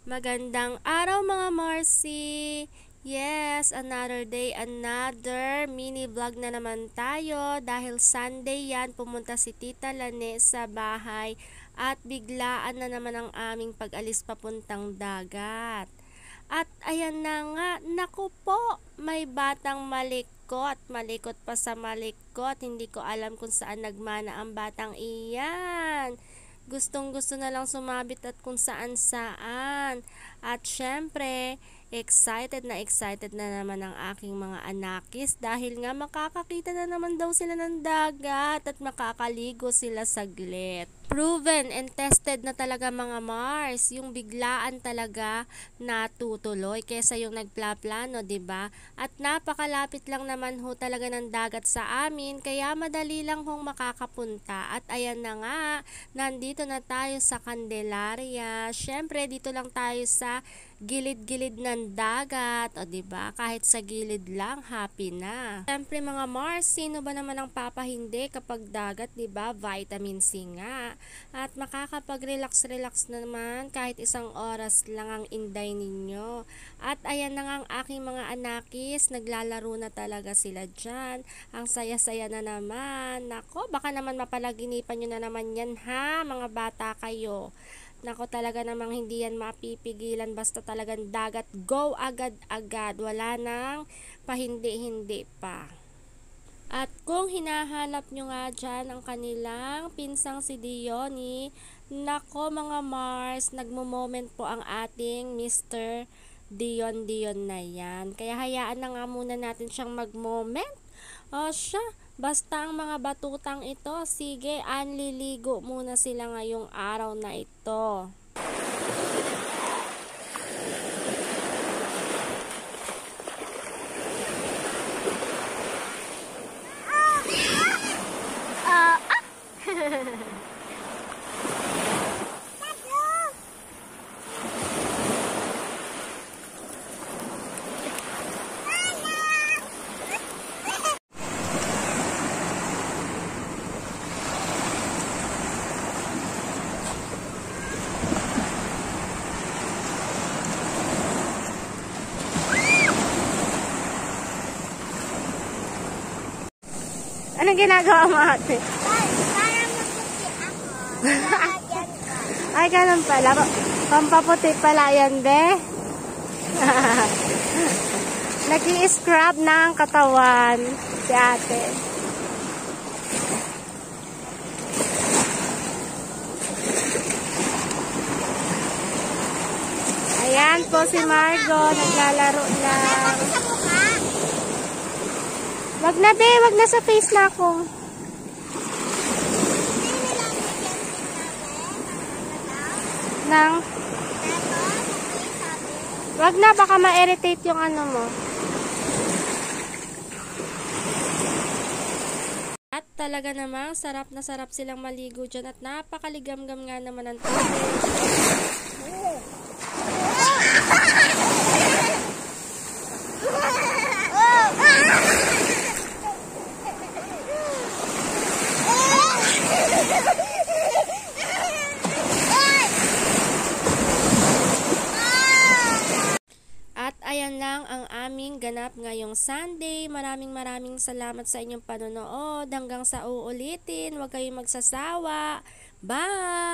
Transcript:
Magandang araw mga Marcy! Yes, another day, another mini vlog na naman tayo dahil Sunday yan, pumunta si Tita Lane sa bahay at biglaan na naman ang aming pag-alis papuntang dagat. At ayan na nga, naku po, may batang malikot, malikot pa sa malikot, hindi ko alam kung saan nagmana ang batang iyan. Gustong gusto na lang sumabit at kung saan saan. At syempre, excited na naman ang aking mga anakis dahil nga makakakita na naman daw sila ng dagat at makakaligo sila saglit. Proven and tested na talaga mga Mars, yung biglaan talaga natutuloy kesa yung nagplaplano, 'di ba? At napakalapit lang naman ho talaga ng dagat sa amin, kaya madali lang hong makakapunta. At ayan na nga, nandito na tayo sa Candelaria. Syempre dito lang tayo sa gilid-gilid ng dagat, o 'di ba? Kahit sa gilid lang, happy na. Syempre mga Mars, sino ba naman ang papahindi kapag dagat, 'di ba? Vitamin C nga. At makakapag-relax naman kahit isang oras lang ang inday ninyo. At ayan na nga ang aking mga anakis, naglalaro na talaga sila dyan. Ang saya-saya na naman. Nako, baka naman mapalaginipan nyo na naman yan ha, mga bata kayo. Nako, talaga namang hindi yan mapipigilan, basta talagang dagat, go agad-agad, wala nang pahindi-hindi pa. At kung hinahanap nyo nga dyan ang kanilang pinsang si Diony, nako mga Mars, nagmo-moment po ang ating Mr. Dion na yan. Kaya hayaan na nga muna natin siyang mag-moment. O siya, basta ang mga batutang ito, sige, anliligo muna sila ngayong araw na ito. Anong ginagawa mo ate? Para maputi ako. Lalagyan ko. Ay, ganun pala. Pampaputi pala yan, be. Nag-i-scrub ng katawan si ate. Ayan po si Margo, naglalaro lang. Sa mukha. Wag na, be. Wag na, sa face na ako. Nang, wag na, baka ma-irritate yung ano mo. At talaga namang sarap na sarap silang maligo dyan at napakaligam-gam nga naman ang tubig. Ayan lang ang aming ganap ngayong Sunday. Maraming salamat sa inyong panonood. Hanggang sa uulitin. Huwag kayong magsasawa. Bye!